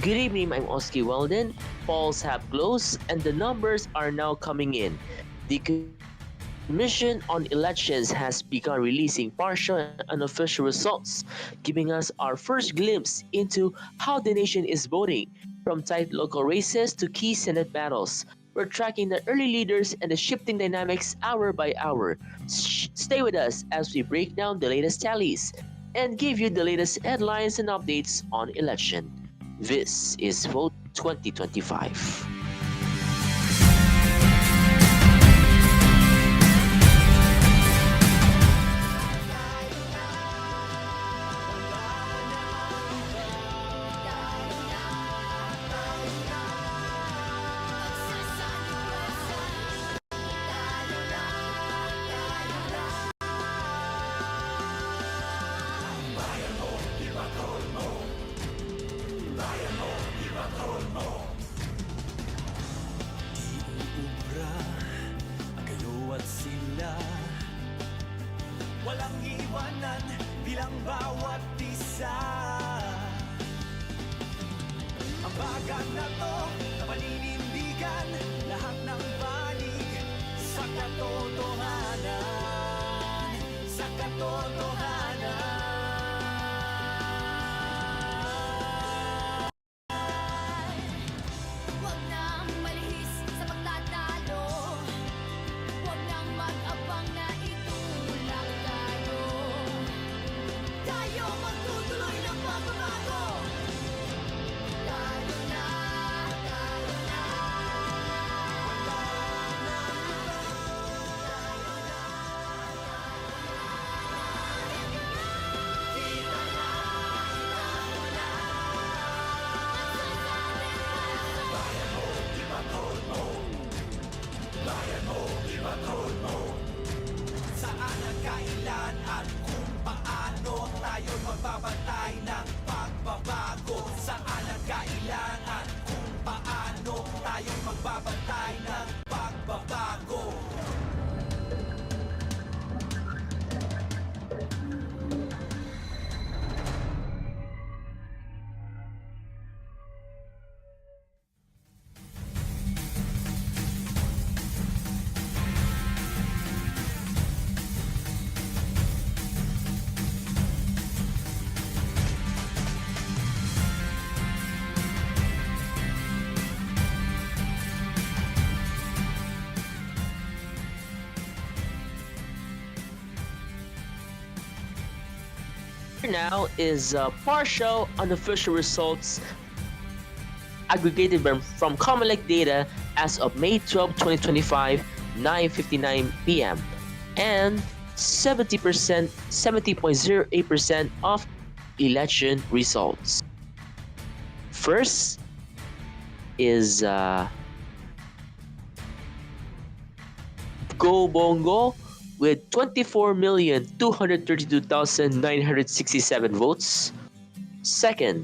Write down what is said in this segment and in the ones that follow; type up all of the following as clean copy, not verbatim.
Good evening, I'm Oski Weldon. Polls have closed and the numbers are now coming in. The Commission on Elections has begun releasing partial and unofficial results, giving us our first glimpse into how the nation is voting, from tight local races to key Senate battles. We're tracking the early leaders and the shifting dynamics hour by hour. Stay with us as we break down the latest tallies and give you the latest headlines and updates on election. This is Vote 2025. Ubra, kayo at sila, walang iwanan bilang bawat isa. Ang bagan na to, na paninindigan, lahat ng panig sa katotohanan, sa katotohanan. Huwag nang malihis sa pagtatalo, huwag nang mag-abang na itulak tayo. Tayo magtutuloy ng pagbabago. Tayo na, tayo na. Saan ang kailan at kung paano tayo magbabantay ng pagbabago? Saan ang kailan at kung paano tayo magbabantay ng pagbabago? Now is partial unofficial results aggregated from Comelec data as of May 12, 2025, 9:59 p.m. and 70.08% of election results. First is Go Bongo with 24,232,967 votes. Second,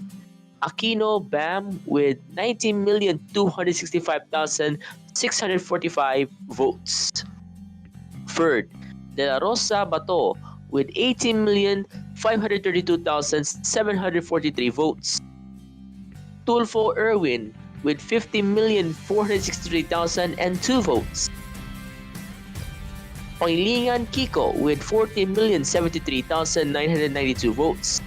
Aquino Bam with 19,265,645 votes. Third, De La Rosa Bato with 18,532,743 votes. Tulfo Erwin with 50,463,002 votes. Pangilinan Kiko with 14,073,992 votes.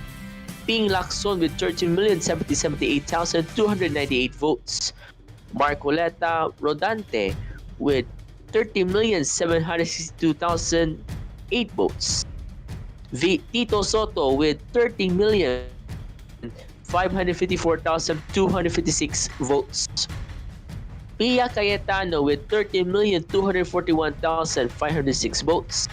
Ping Lacson with 13,078,298 votes. Marcoleta Rodante with 30,762,008 votes. Tito Soto with 13,554,256 votes. Pia Cayetano with 13,241,506 votes.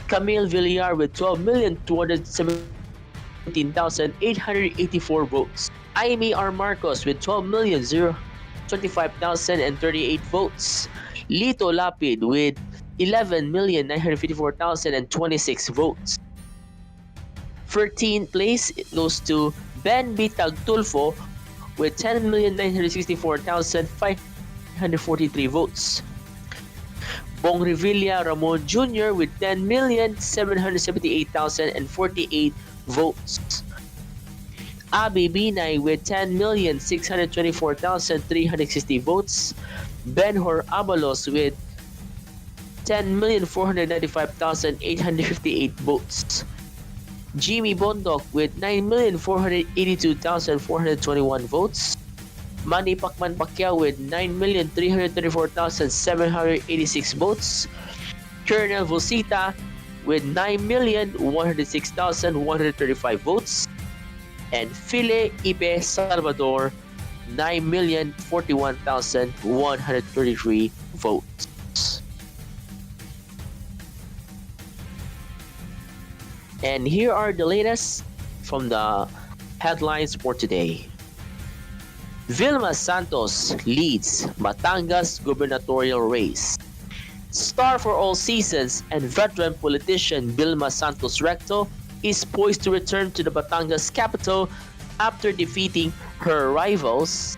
Camille Villar with 12,217,884 votes. Aimee R. Marcos with 12,025,038 votes. Lito Lapid with 11,954,026 votes. 13th place goes to Ben Bitag Tulfo with 10,964,543 votes. Bong Revilla Ramon Jr. with 10,778,048 votes. Abi Binay with 10,624,360 votes, Benhor Abalos with 10,495,858 votes, Jimmy Bondoc with 9,482,421 votes, Manny Pacman Pacquiao with 9,334,786 votes, Colonel Vosita with 9,106,135 votes, and File Ipe Salvador 9,041,133 votes. And here are the latest from the headlines for today. Vilma Santos leads Batangas gubernatorial race. Star for all seasons and veteran politician Vilma Santos Recto is poised to return to the Batangas capital after defeating her rivals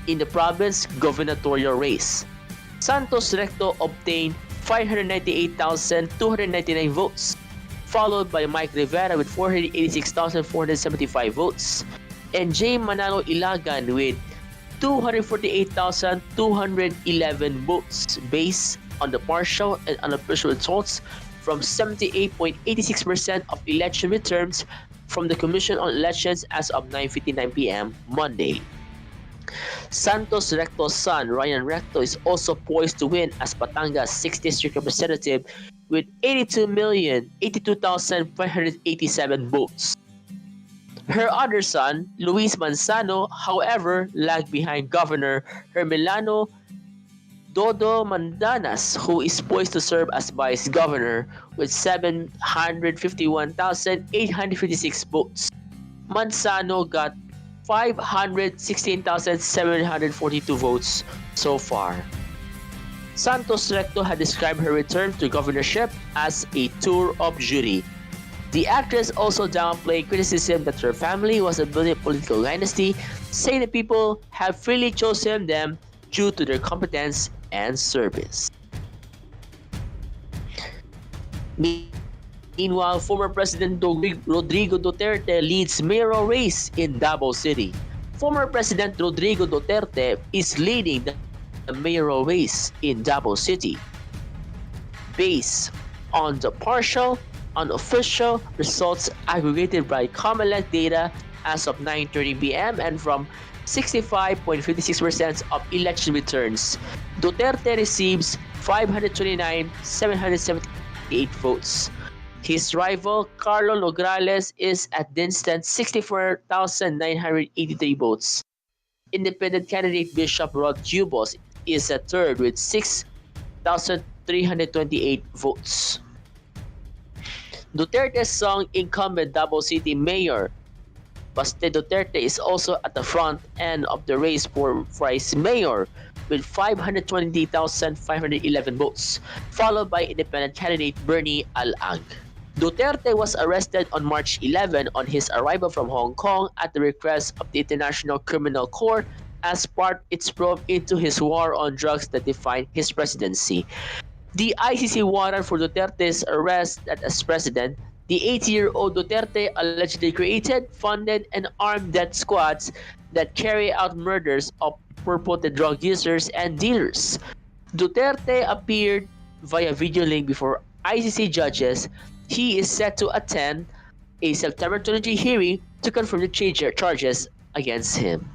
in the province gubernatorial race. Santos Recto obtained 598,299 votes, followed by Mike Rivera with 486,475 votes, and J. Manalo Ilagan with 248,211 votes based on the partial and unofficial results from 78.86% of election returns from the Commission on Elections as of 9:59 p.m. Monday. Santos Recto's son, Ryan Recto, is also poised to win as Batangas 6th District Representative with 82,082,587 votes. Her other son, Luis Manzano, however, lagged behind Governor Hermelano Dodo Mandanas, who is poised to serve as Vice Governor with 751,856 votes. Manzano got 516,742 votes so far. Santos Recto had described her return to governorship as a tour of duty. The actress also downplayed criticism that her family was a brilliant political dynasty, saying that people have freely chosen them due to their competence and service. Meanwhile, former President Rodrigo Duterte leads mayoral race in Davao City. Former President Rodrigo Duterte is leading the mayoral race in Davao City. Based on the partial, unofficial results aggregated by Comelec data as of 9:30 p.m. and from 65.56% of election returns, Duterte receives 529,778 votes. His rival, Carlo Nograles, is at distant 64,983 votes. Independent candidate Bishop Rod Cubos is at third with 6,328 votes. Duterte's song incumbent Davao City Mayor Baste Duterte is also at the front end of the race for Vice Mayor with 520,511 votes, followed by independent candidate Bernie Alag. Duterte was arrested on March 11 on his arrival from Hong Kong at the request of the International Criminal Court as part of its probe into his war on drugs that defined his presidency. The ICC warrant for Duterte's arrest as president, the 80-year-old Duterte allegedly created, funded, and armed death squads that carry out murders of purported drug users and dealers. Duterte appeared via video link before ICC judges. He is set to attend a September 23 hearing to confirm the charges against him.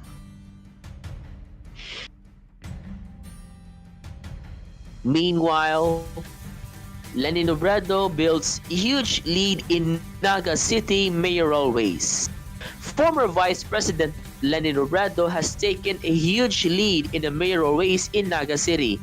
Meanwhile, Lenin Robredo builds huge lead in Naga City mayoral race. Former Vice President Lenin Robredo has taken a huge lead in the mayoral race in Naga City.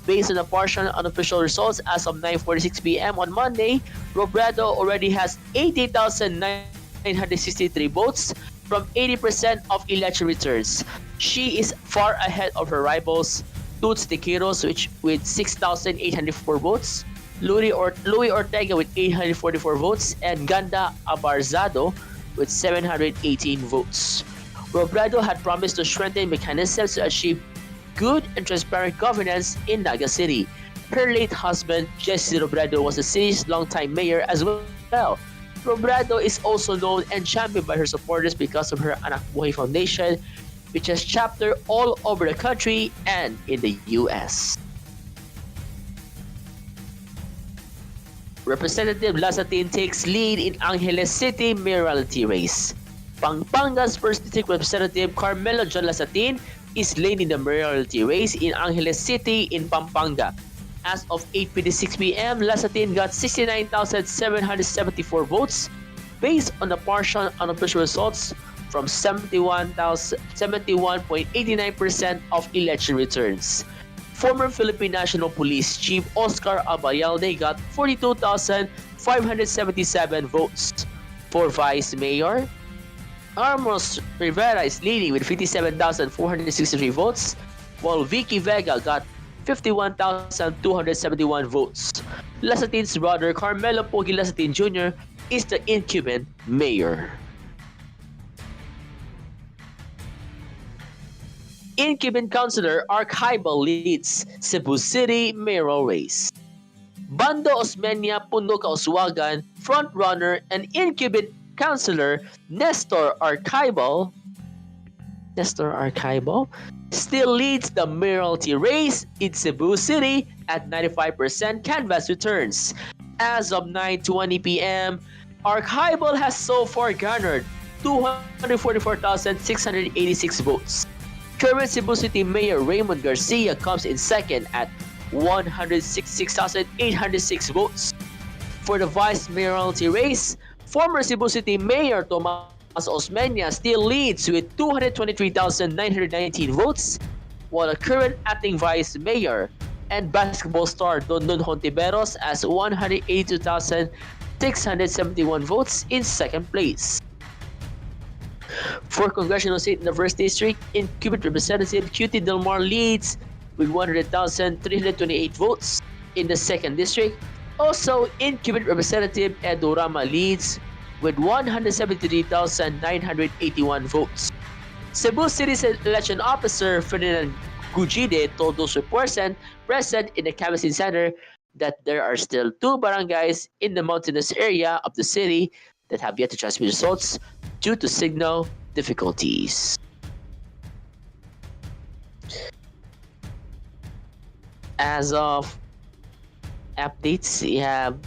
Based on the partial unofficial results as of 9:46 p.m. on Monday, Robredo already has 80,963 votes from 80% of election returns. She is far ahead of her rivals, Toots Tequiros with 6,804 votes, Louis Ortega with 844 votes, and Ganda Abarzado with 718 votes. Robredo had promised to strengthen mechanisms to achieve good and transparent governance in Naga City. Her late husband, Jesse Robredo, was the city's longtime mayor as well. Robredo is also known and championed by her supporters because of her Anak Buhay Foundation, which has chapter all over the country and in the US. Representative Lasatin takes lead in Angeles City mayoralty race. Pampanga's 1st District Representative Carmelo John Lasatin is leading the mayoralty race in Angeles City in Pampanga. As of 8:56 p.m., Lasatin got 69,774 votes based on the partial unofficial results from 71.89% of election returns. Former Philippine National Police Chief Oscar Abayalde got 42,577 votes. For Vice Mayor, Amos Rivera is leading with 57,463 votes, while Vicky Vega got 51,271 votes. Lasatin's brother Carmelo Pogi Lasatin Jr. is the incumbent mayor. Incumbent Councilor Archibal leads Cebu City mayoral race. Bando Osmeña Puno Kauswagan, frontrunner and incumbent Councilor Nestor Archibal still leads the mayoralty race in Cebu City at 95% canvass returns. As of 9:20 p.m., Archibal has so far garnered 244,686 votes. Current Cebu City Mayor Raymond Garcia comes in second at 166,806 votes. For the vice mayoralty race, former Cebu City Mayor Tomas Osmeña still leads with 223,919 votes, while the current acting vice mayor and basketball star Dondon Hontiveros has 182,671 votes in second place. For congressional seat in the 1st District, incumbent Representative QT Del Mar leads with 100,328 votes. In the 2nd District, also incumbent Representative Edo Rama leads with 173,981 votes. Cebu City's election officer Ferdinand Gujide told those present in the canvassing center that there are still 2 barangays in the mountainous area of the city that have yet to transmit results due to signal difficulties. As of updates we have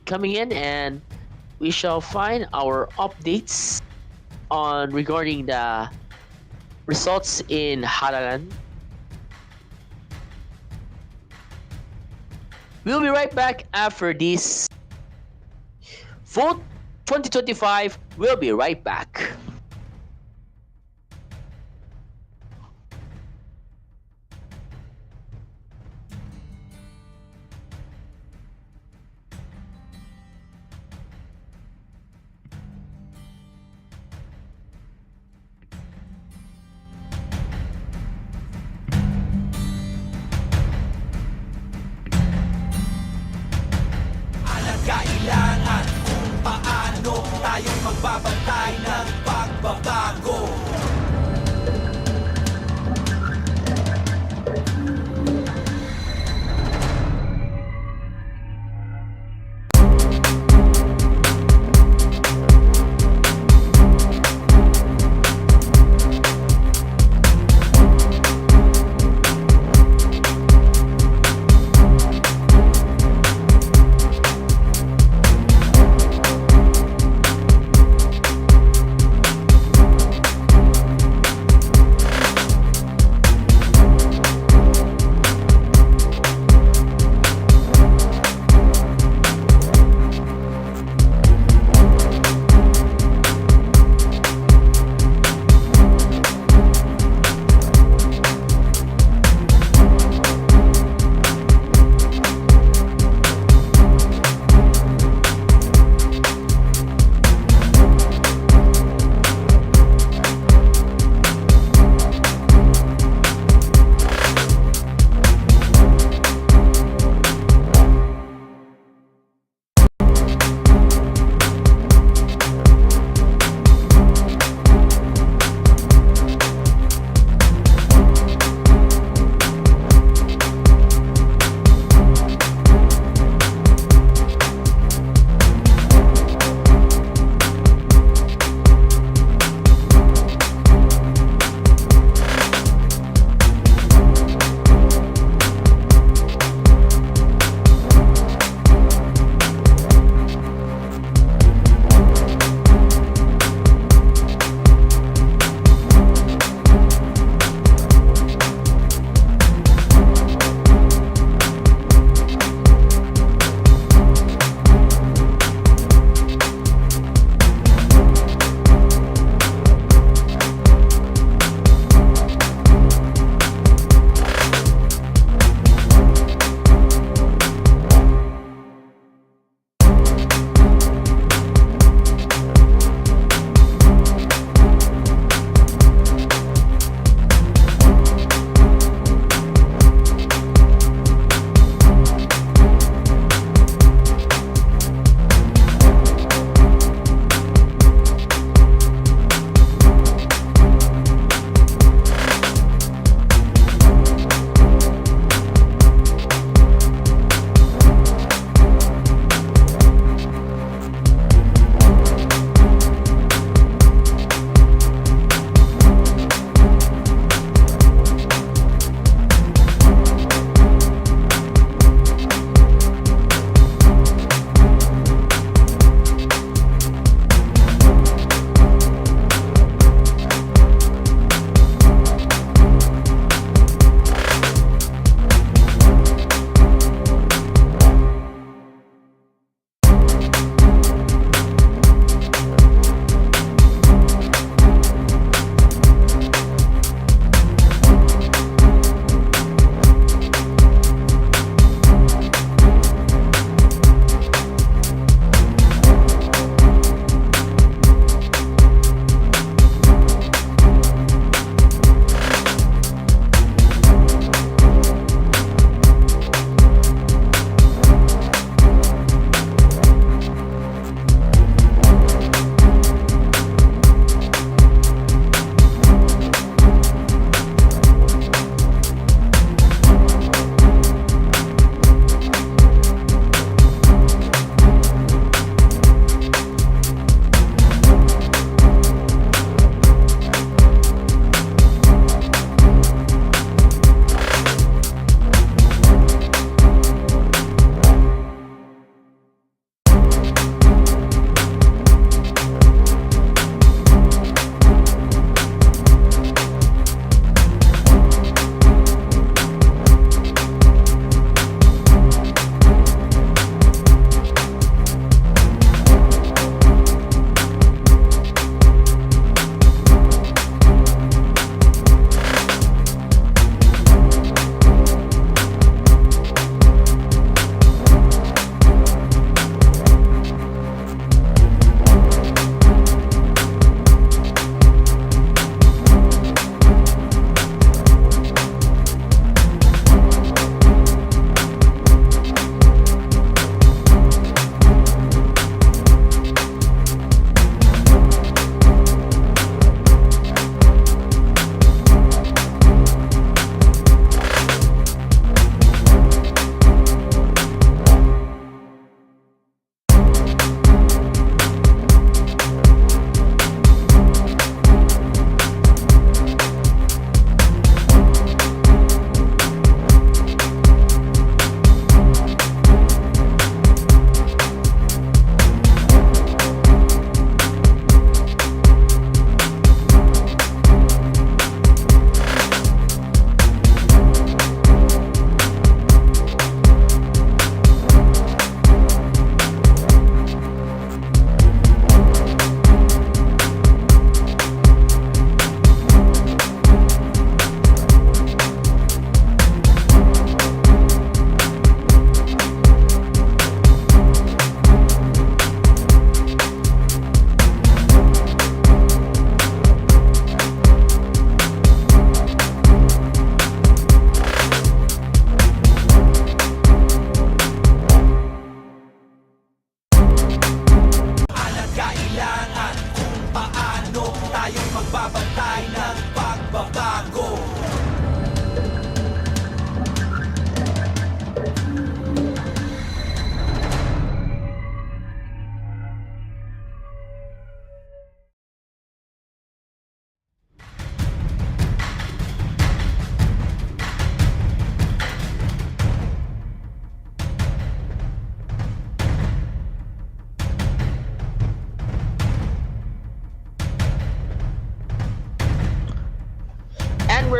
coming in, and we shall find our updates on regarding the results in Halalan. We'll be right back after this. Vote 2025, we'll be right back. Kailangan kung paano tayo magbabantay ng pagbabago.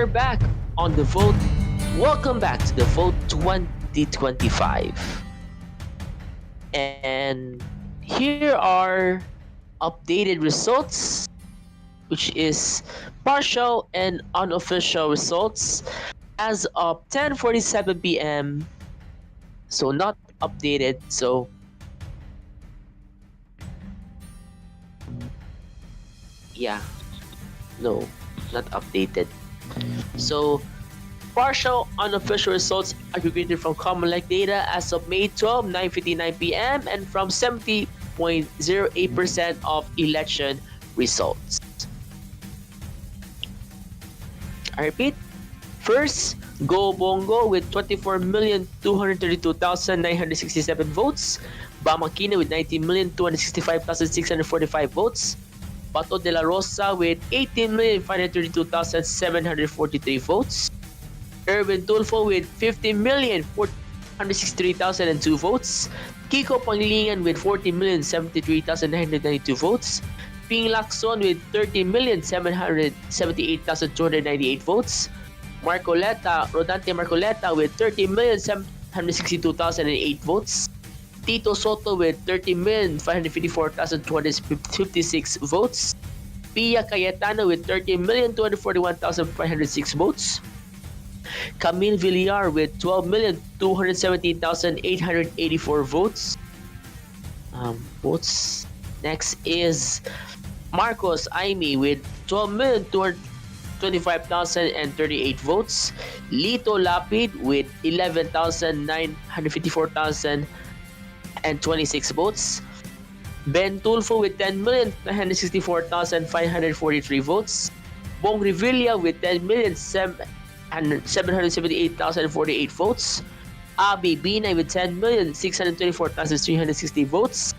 we're back on the vote. Welcome back to the vote 2025. And here are updated results, which is partial and unofficial results as of 10:47 p.m. So not updated. So yeah, no, not updated. So partial unofficial results aggregated from Common Like data as of May 12, 9:59 p.m. and from 70.08% of election results. I repeat, first, Go Bongo with 24,232,967 votes, Bamakina with 19,265,645 votes, Pato de la Rosa with 18,532,743 votes, Erwin Tulfo with 50,463,002 votes, Kiko Pangilingan with 40,073,992 votes, Ping Lacson with 30,778,298 votes, Rodante Marcoleta with 30,762,008 votes, Tito Soto with 30,554,256 votes, Pia Cayetano with 30,241,506 votes, Camille Villar with 12,217,884 votes. Votes. Next is Marcos Aimee with 12,225,038 votes. Lito Lapid with 11,954,026 votes. Ben Tulfo with 10,964,543 votes. Bong Revilla with 10,778,048 votes. Abi Binay with 10,624,360 votes.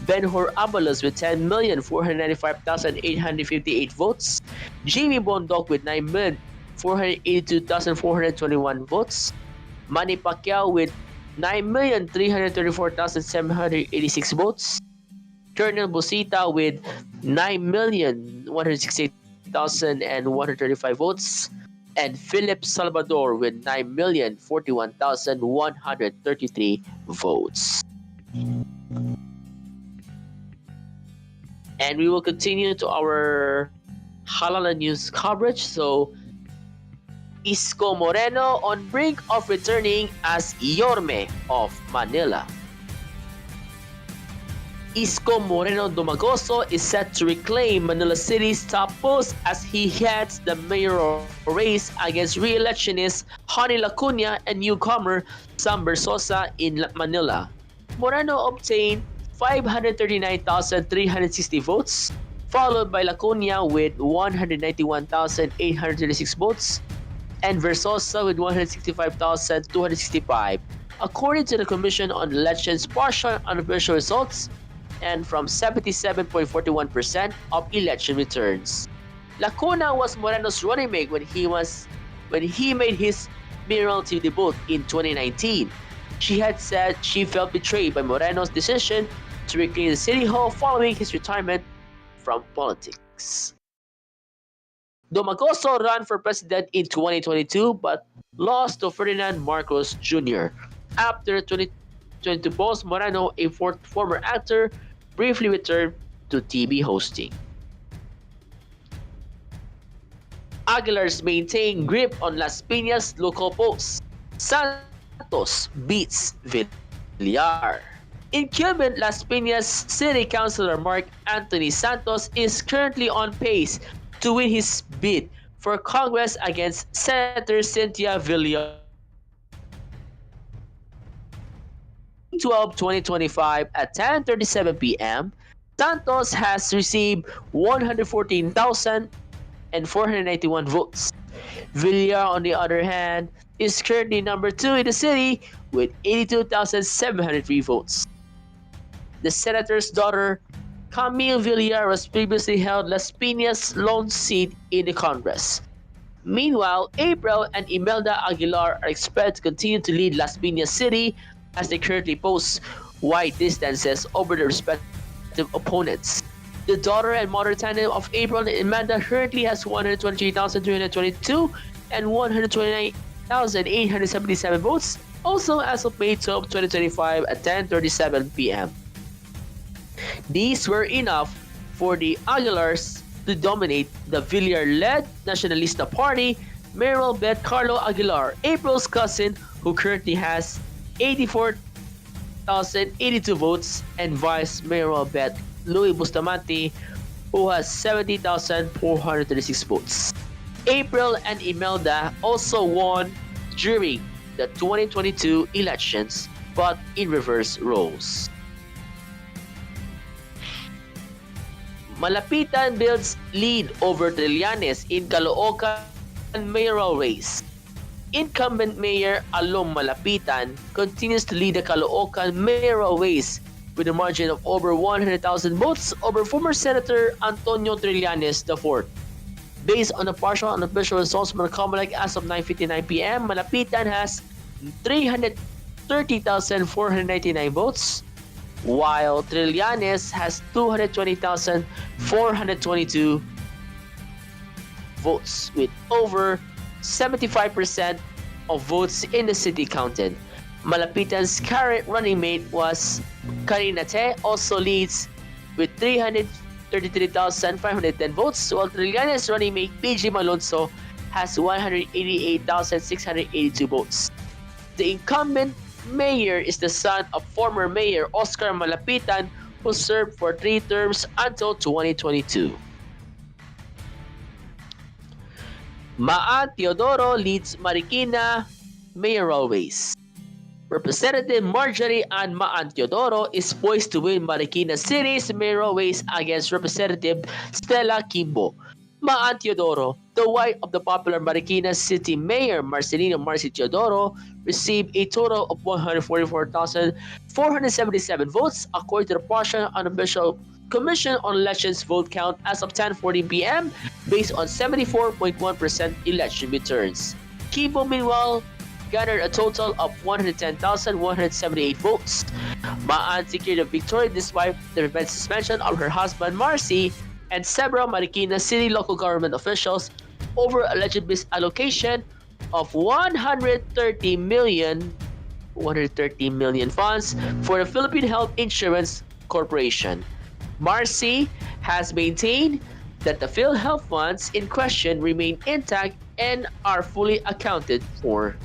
Ben-Hur Abalos with 10,495,858 votes. Jimmy Bondoc with 9,482,421 votes. Manny Pacquiao with 9,334,786 votes. Colonel Busita with 9,168,135 votes. And Philip Salvador with 9,041,133 votes. And we will continue to our Halala news coverage. So, Isko Moreno on brink of returning as Yorme of Manila. Isko Moreno Domagoso is set to reclaim Manila City's top post as he heads the mayoral race against re-electionist Honey Lacuna and newcomer Sam Bersosa in Manila. Moreno obtained 539,360 votes, followed by Lacuna with 191,836 votes, and Versosa with 165,265, according to the Commission on Elections' partial unofficial results, and from 77.41% of election returns. Lacuna was Moreno's running mate when he made his mayoralty debut in 2019. She had said she felt betrayed by Moreno's decision to reclaim the city hall following his retirement from politics. Domagoso ran for president in 2022 but lost to Ferdinand Marcos Jr. After 2022 polls, Moreno, a former actor, briefly returned to TV hosting. Aguilar's maintained grip on Las Piñas local polls. Santos beats Villar. Incumbent Las Piñas City Councilor Mark Anthony Santos is currently on pace to win his bid for Congress against Senator Cynthia Villar. As of 12/2025 at 10:37 p.m., Santos has received 114,491 votes. Villar, on the other hand, is currently number 2 in the city with 82,703 votes. The senator's daughter, Camille Villar, was previously held Las Piñas' lone seat in the Congress. Meanwhile, April and Imelda Aguilar are expected to continue to lead Las Piñas City as they currently post wide distances over their respective opponents. The daughter and mother tandem of April and Imelda currently has 123,322 and 129,877 votes, also as of May 12, 2025 at 10:37 p.m. These were enough for the Aguilars to dominate the Villar-led Nacionalista Party. Meryl bet Carlo Aguilar, April's cousin, who currently has 84,082 votes, and Vice Mayoral bet Louis Bustamante, who has 70,436 votes. April and Imelda also won during the 2022 elections, but in reverse roles. Malapitan builds lead over Trillanes in Caloocan mayoral race. Incumbent Mayor Alom Malapitan continues to lead the Caloocan mayoral race with a margin of over 100,000 votes over former Senator Antonio Trillanes IV. Based on the partial and official results from the Comelec as of 9:59 p.m., Malapitan has 330,499 votes, while Trillanes has 220,422 votes, with over 75% of votes in the city counted. Malapitan's current running mate was Karina Te, also leads with 333,510 votes, while Trillanes' running mate PG Malonzo has 188,682 votes. The incumbent mayor is the son of former Mayor Oscar Malapitan, who served for 3 terms until 2022. Maan Teodoro leads Marikina mayoral race. Representative Marjorie Ann Maan Teodoro is poised to win Marikina City's mayoral race against Representative Stella Kimbo. Maan Teodoro, the wife of the popular Marikina City Mayor Marcelino Marci Teodoro, received a total of 144,477 votes according to the partial unofficial Commission on Elections vote count as of 10:40 p.m. based on 74.1% election returns. Kimbo, meanwhile, gathered a total of 110,178 votes. Maan secured a victory despite the revenge suspension of her husband Marcy and several Marikina City local government officials over alleged misallocation of 130 million funds for the Philippine Health Insurance Corporation. Marcy has maintained that the PhilHealth funds in question remain intact and are fully accounted for.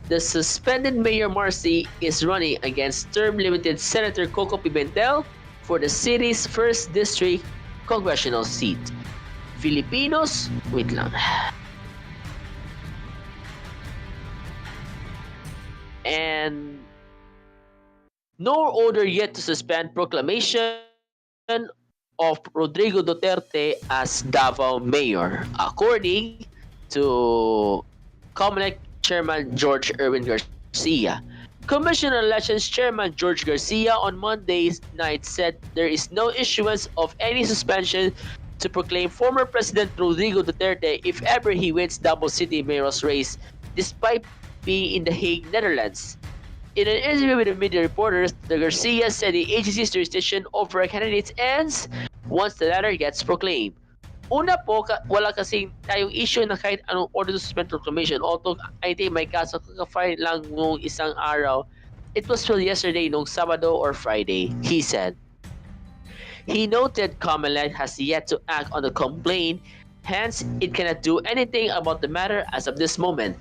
The suspended Mayor Marcy is running against term-limited Senator Coco Pimentel for the city's 1st District congressional seat. Filipinos, wait lang. And no order yet to suspend proclamation of Rodrigo Duterte as Davao Mayor, according to Comelec Chairman George Erwin Garcia. Commission on Elections Chairman George Garcia on Monday night said there is no issuance of any suspension to proclaim former President Rodrigo Duterte if ever he wins Davao City mayor's race, despite being in The Hague, Netherlands. In an interview with the media reporters, the Garcia said the agency's jurisdiction over a candidate ends once the latter gets proclaimed. Una po, wala kasing tayong issue na kahit anong order to suspend proclamation. Although I think may kaso kaka-file lang nung isang araw. It was filed yesterday nung Sabado or Friday, he said. He noted Comelec has yet to act on the complaint, hence it cannot do anything about the matter as of this moment.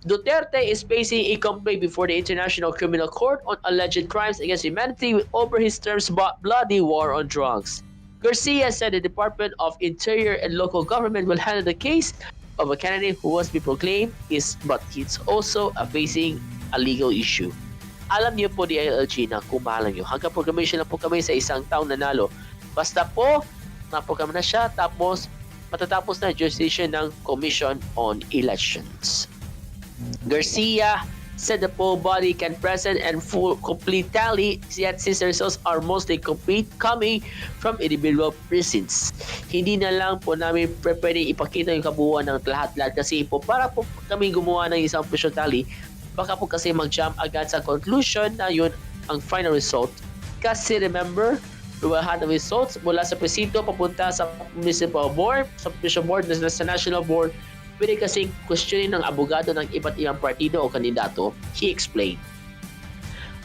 Duterte is facing a complaint before the International Criminal Court on alleged crimes against humanity over his term's bloody war on drugs. Garcia said the Department of Interior and local government will handle the case of a candidate who was be proclaimed, but it's also facing a legal issue. Alam niyo po DILG na kung maalam niyo, hanggang proclamation na po kami sa isang taong nanalo. Basta po, naprogram na siya, tapos matatapos na jurisdiction ng Commission on Elections. Garcia said the poll body can present and full complete tally, yet since the results are mostly complete coming from individual precincts. Hindi na lang po namin pwede ipakita yung kabuuan ng lahat-lahat kasi po para po kami gumawa ng isang official tally, baka po kasi mag-jump agad sa conclusion na yun ang final result. Kasi remember, lahat ng results mula sa presinto papunta sa municipal board, sa provincial board, sa national board, pwede kasing questionin ng abogado ng iba't ibang partido o kandidato, he explained.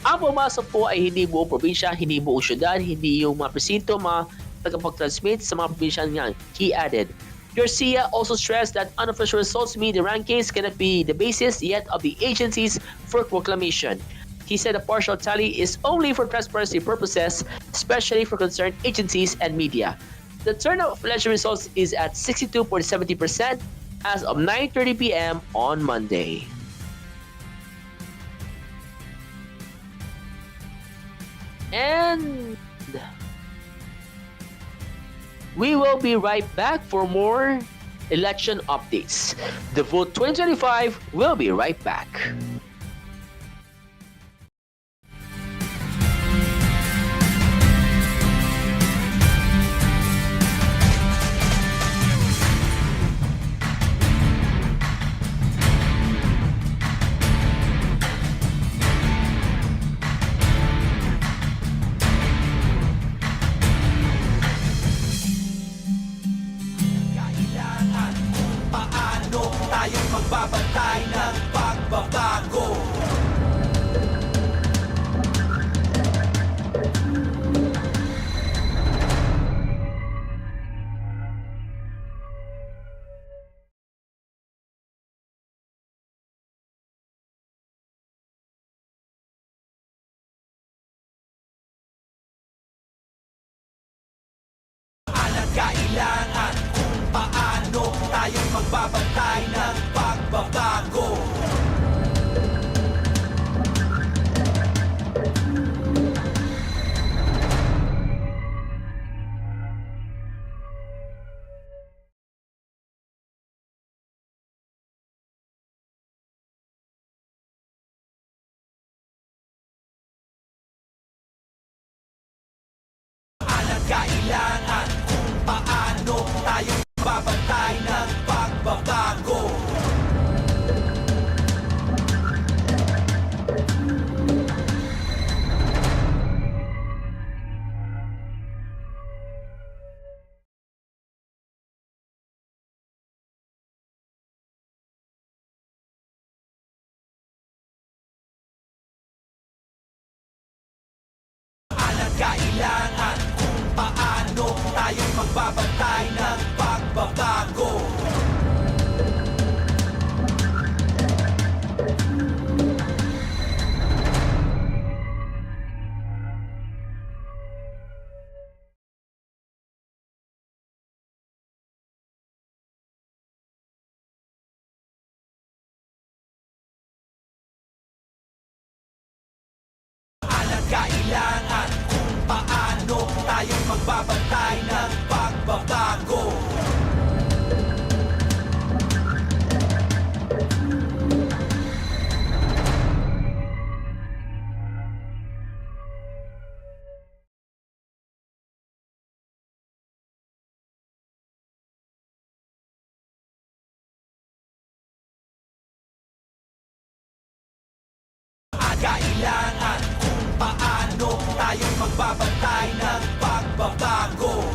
Ang pumasok po ay hindi buong probinsya, hindi buong syudad, hindi yung mga presinto, mga tagapag-transmit sa mga probinsya niyan. He added, Garcia also stressed that unofficial results mean the rankings cannot be the basis yet of the agencies for proclamation. He said a partial tally is only for transparency purposes, especially for concerned agencies and media. The turnout of election results is at 62.70% as of 9:30 p.m. on Monday. And we will be right back for more election updates. The Vote 2025 will be right back. Kailangan kung paano tayo magbabantay ng pagbabago. Kailangan kung paano tayo magbabantay ng pagbabago. Kailangan kung paano tayo magbabantay ng pagbabago. Kailangan kung paano tayo magbabantay ng pagbabago. Kailangan kung paano tayo magbabantay ng pagbabago.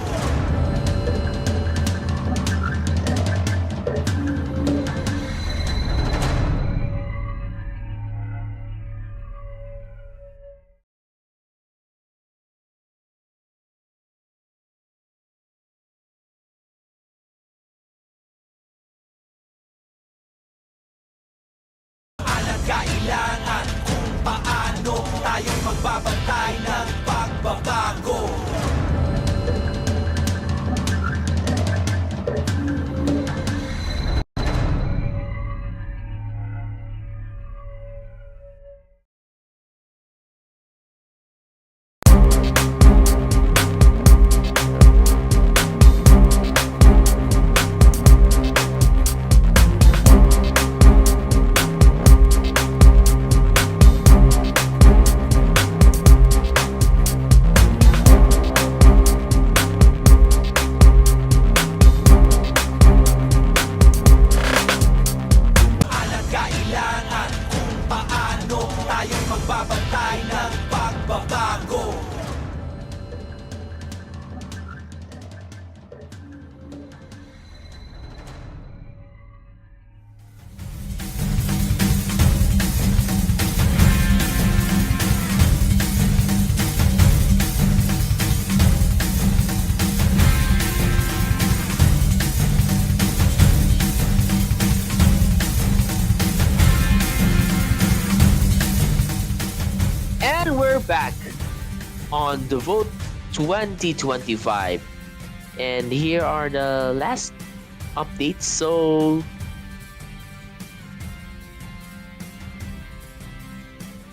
Kailangan kung paano tayo magbabantay ng pagbabago. Kailangan kung paano tayo magbabantay ng pagbabago. back on the vote 2025. And here are the last updates. So,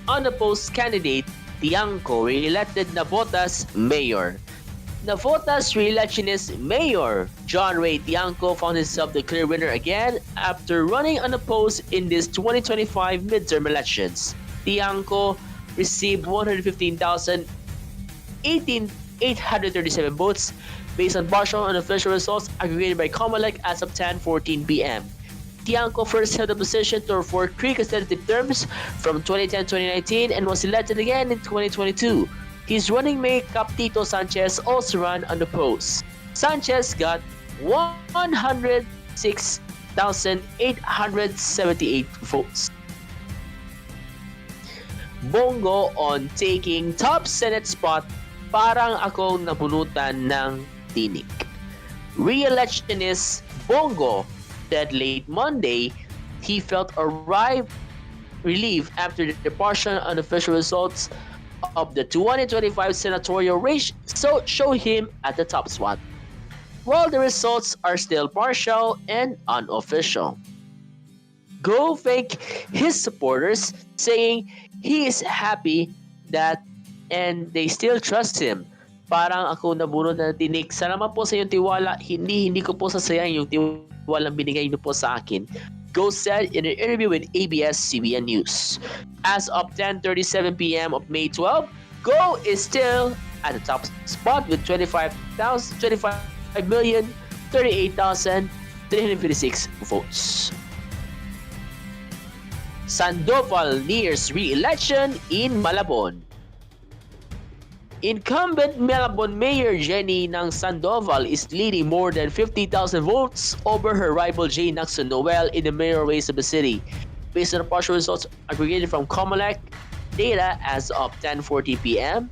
unopposed candidate Tiangco re-elected Navotas mayor. Navotas re-electionist mayor John Ray Tiangco found himself the clear winner again after running unopposed in this 2025 midterm elections. Tiangco received 115,837 votes based on partial and official results aggregated by Comelec as of 10:14 p.m. Tiangco first held the position for 3 consecutive terms from 2010-2019 and was elected again in 2022. His running mate Captito Sanchez also ran unopposed. Sanchez got 106,878 votes. Bongo on taking top Senate spot, parang akong nabunutan ng tinik. Re-electionist Bongo said late Monday he felt relief after the partial unofficial results of the 2025 senatorial race showed him at the top spot, while the results are still partial and unofficial. Go thanked his supporters, saying he is happy that and they still trust him. Parang ako nabunod na tinik. Salamat po sa iyong tiwala. Hindi ko po sasayang yung tiwalang binigay niyo po sa akin. Go said in an interview with ABS-CBN News. As of 10:37 p.m. of May 12, Go is still at the top spot with 25,038,356 votes. Sandoval nears re-election in Malabon. Incumbent Malabon Mayor Jenny ng Sandoval is leading more than 50,000 votes over her rival Jay Nacson Noel in the mayoral race of the city. Based on the partial results aggregated from Comelec data as of 10:40 p.m.,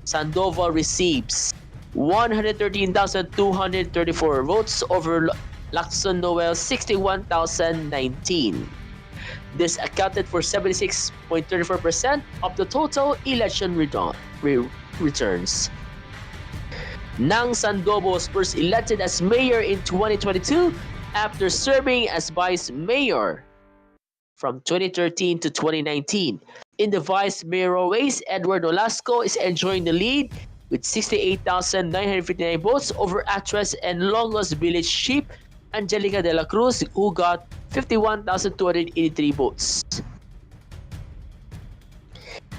Sandoval receives 113,234 votes over Lacson Noel 61,019. This accounted for 76.34% of the total election returns. Nang Sandoval was first elected as mayor in 2022 after serving as vice mayor from 2013 to 2019. In the vice mayoral race, Edward Nolasco is enjoying the lead with 68,959 votes over actress and Longos Village chief Angelica de la Cruz, who got 51,283 votes.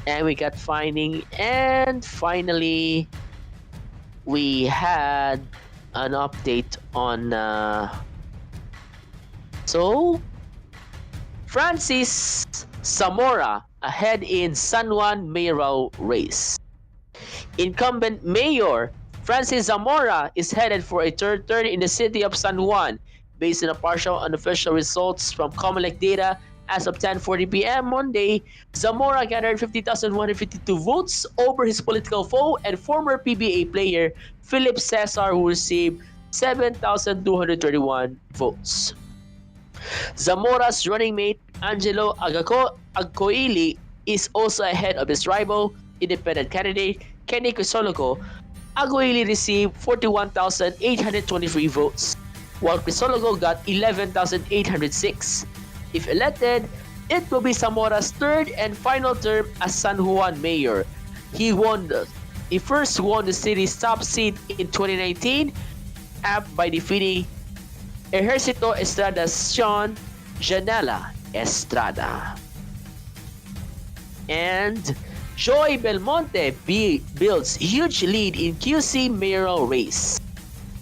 And we got finding, and finally, we had an update on Francis Zamora ahead in San Juan mayoral race. Incumbent Mayor Francis Zamora is headed for a third term in the city of San Juan, based on the partial unofficial results from Comelec data as of 10:40 p.m. Monday. Zamora gathered 50,152 votes over his political foe and former PBA player Philip Cesar, who received 7,231 votes. Zamora's running mate Angelo Agcoili is also ahead of his rival, independent candidate Kenny Crisologo. Agcoili received 41,823 votes, while Crisologo got 11,806. If elected, it will be Zamora's third and final term as San Juan mayor. He first won the city's top seat in 2019 by defeating Ejercito Estrada's Sean Janela Estrada. And Joy Belmonte builds huge lead in QC mayoral race.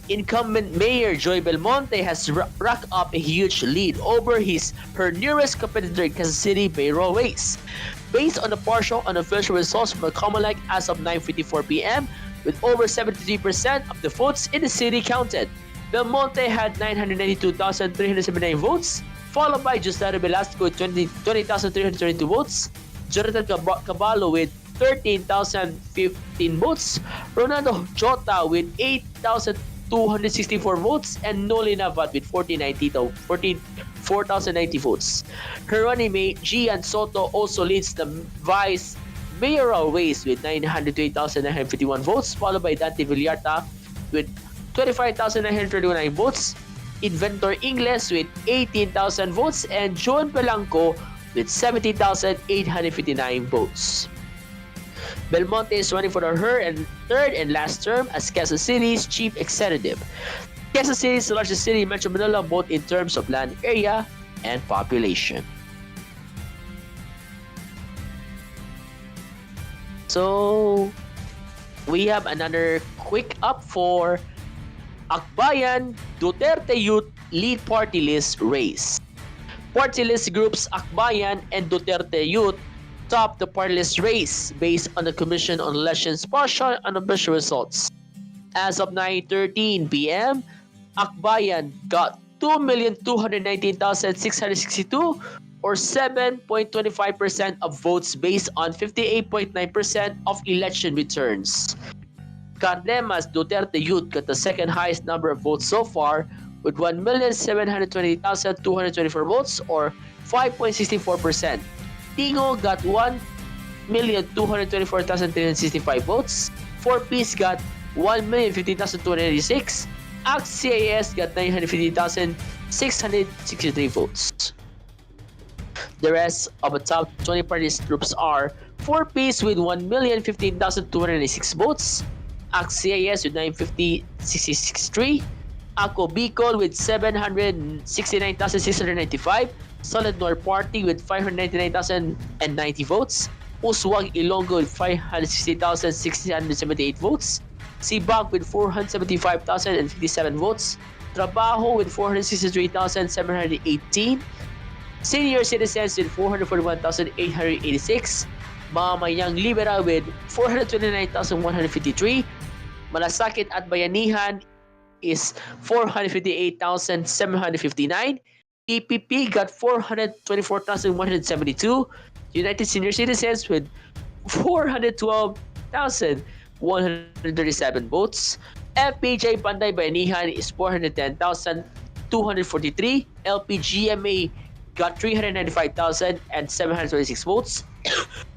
Incumbent Mayor Joy Belmonte has racked up a huge lead over her nearest competitor in Kansas City mayoral race. Based on the partial unofficial results from the Comelec as of 9:54 p.m., with over 73% of the votes in the city counted, Belmonte had 992,379 votes, followed by Justado Velasco with 20,322 votes, Jonathan Caballo with 13,015 votes, Ronaldo Jota with 8,264 votes, and Noli Navat with 4,090 votes. Her running mate Gian Soto also leads the vice mayoral race with 928,951 votes, followed by Dante Villarta with 25,939 votes, Inventor Ingles with 18,000 votes, and John Belanco with 17,859 votes. Belmonte is running for her third and last term as Quezon City's chief executive. Quezon City is the largest city in Metro Manila both in terms of land area and population. So, we have another quick up for Akbayan Duterte Youth Lead Party List race. Party list groups Akbayan and Duterte Youth top the party list race based on the Commission on Elections partial and official results. As of 9:13 p.m., Akbayan got 2,219,662 or 7.25% of votes based on 58.9% of election returns. Cardemas Duterte Youth got the second highest number of votes so far with 1,720,224 votes or 5.64%. Tingo got 1,224,365 votes. 4Ps got 1,015,286. ACT-CIS got 950,663 votes. The rest of the top 20 party groups are 4Ps with 1,015,286 votes, ACT-CIS with 950,663, Ako Bicol with 769,695, Solid North Party with 599,090 votes, Uswag Ilonggo with 560,678 votes, Sibak with 475,057 votes, Trabajo with 463,718, Senior Citizens with 441,886, Mamamayang Libera with 429,153, Malasakit at Bayanihan is 458,759, EPP got 424,172, United Senior Citizens with 412,137 votes, FPJ Panday Bayanihan is 410,243, LPGMA got 395,726 votes,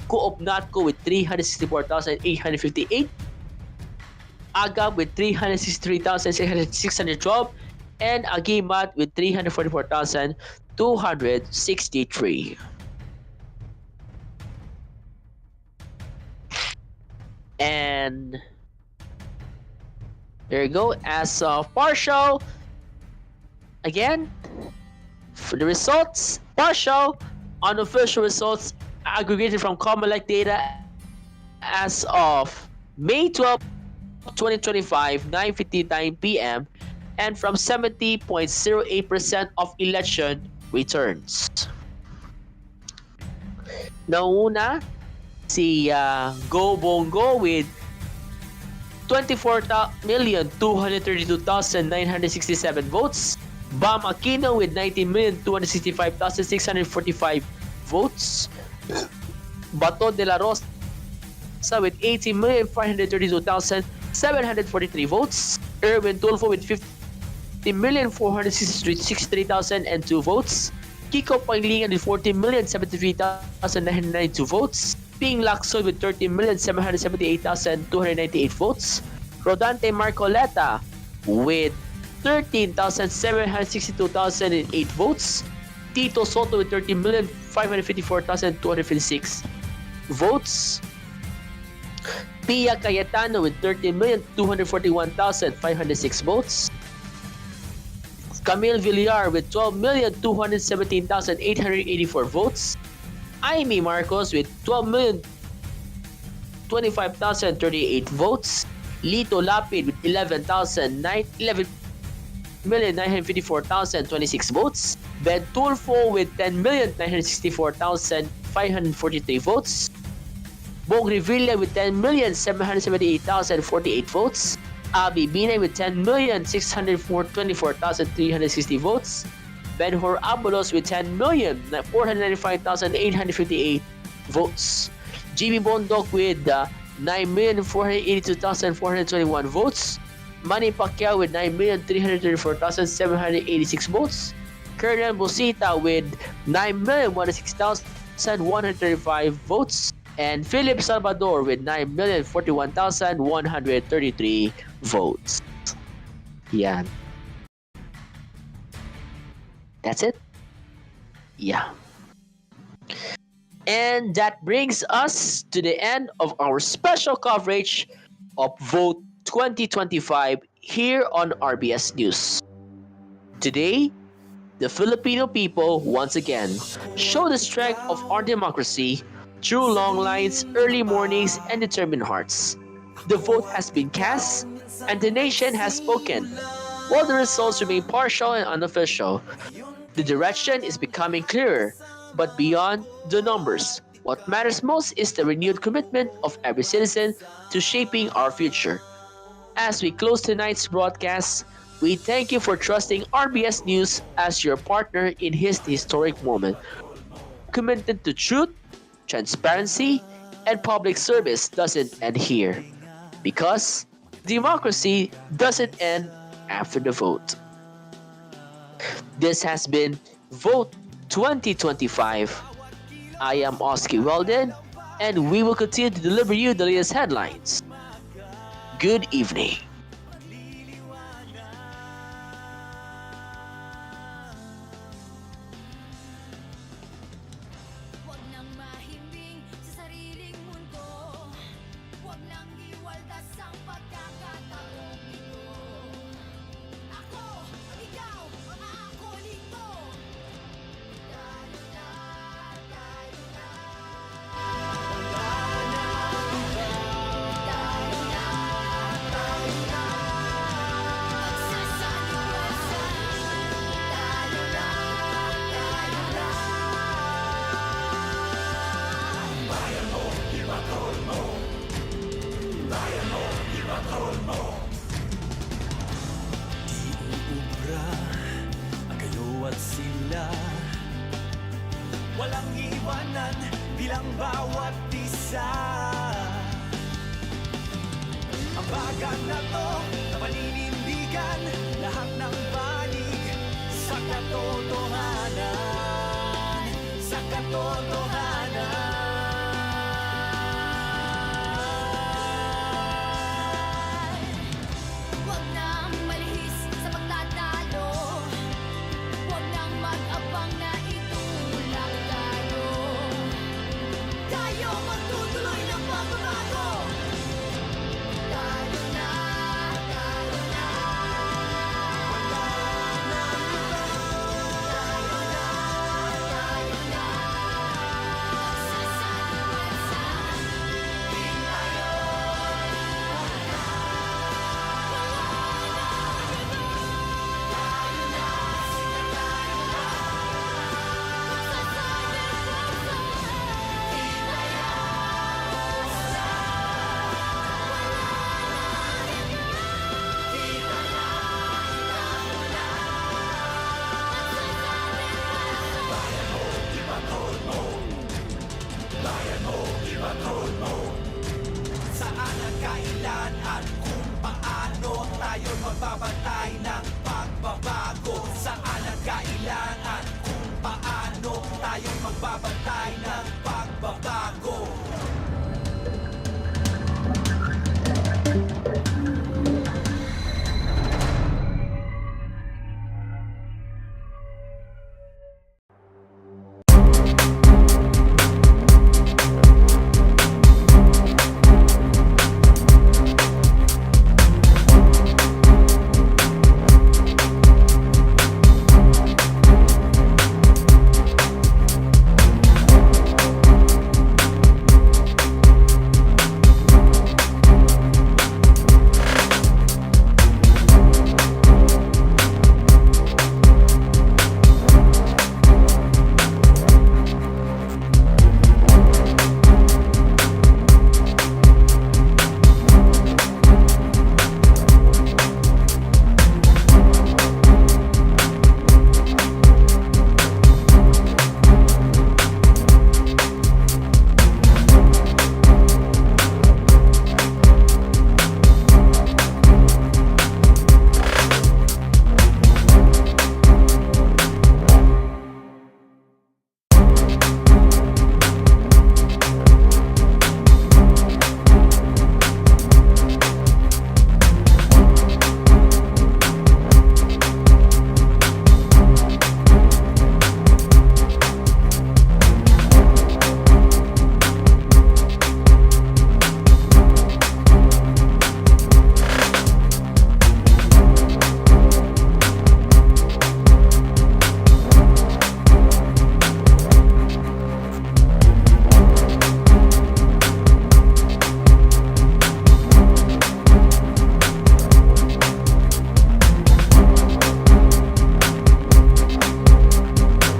Co-op Natco with 364,858, Agab with 363,612, and Agimat with 344,263. And there you go. As of partial, again, for the results, partial, unofficial results aggregated from Comelec data as of May 12, 2025, 9:59 p.m. and from 70.08% of election returns. Nauna si Go Bongo with 24,232,967 votes. Bam Aquino with 19,265,645 votes. Bato de la Rosa with 18,532,743 votes. Erwin Tulfo with 50,463,002 votes. Kiko Panglingan with 14,073,992 votes. Ping Lacson with 13,778,298 votes. Rodante Marcoleta with 13,762,008 votes. Tito Soto with 13,554,256 votes. Pia Cayetano with 13,241,506 votes. Camille Villar with 12,217,884 votes. Amy Marcos with 12,025,038 votes. Lito Lapid with 11,954,026 votes. Ben Tulfo with 10,964,543 votes. Bong Revilla with 10,778,048 votes. Abby Binay with 10,624,360 votes. Benhur Abulos with 10,495,858 votes. Jimmy Bondok with 9,482,421 votes. Manny Pacquiao with 9,334,786 votes. Colonel Busita with 9,106,135 votes. and Philip Salvador with 9,041,133 votes. Yan. That's it? Yeah. And that brings us to the end of our special coverage of Vote 2025 here on RBS News. Today, the Filipino people once again show the strength of our democracy through long lines, early mornings, and determined hearts. The vote has been cast, and the nation has spoken. While the results remain partial and unofficial, the direction is becoming clearer, but beyond the numbers. What matters most is the renewed commitment of every citizen to shaping our future. As we close tonight's broadcast, we thank you for trusting RBS News as your partner in this historic moment. Committed to truth, transparency, and public service doesn't end here. Because democracy doesn't end after the vote. This has been Vote 2025. I am Oski Weldon, and we will continue to deliver you the latest headlines. Good evening. Huwag nang mahimbing sa sariling mundo. Huwag nang iwaldas ang pagkakataong ito. Ako, ikaw, ang aakolin mo. Tayo na, tayo na. Tayo na, tayo na. Magsasaliwasan. Tayo na, tayo na. Ubra ang kayo at sila. Walang iwanan bilang bawat isa. Ang bagan na to na paninindigan, lahat ng banig sa katotohanan, sa katotohanan. Huwag nang malihis sa pagtatalo. Huwag nang mag-abang na itulak tayo. Tayo magtutuloy ng pagbabago. Tayo na, tayo na. Tayo na, tayo na. Magsasaliwasan. Saan ang kailan at kung paano tayo magbabantay ng pagbabago? Saan ang kailan at kung paano tayo magbabantay ng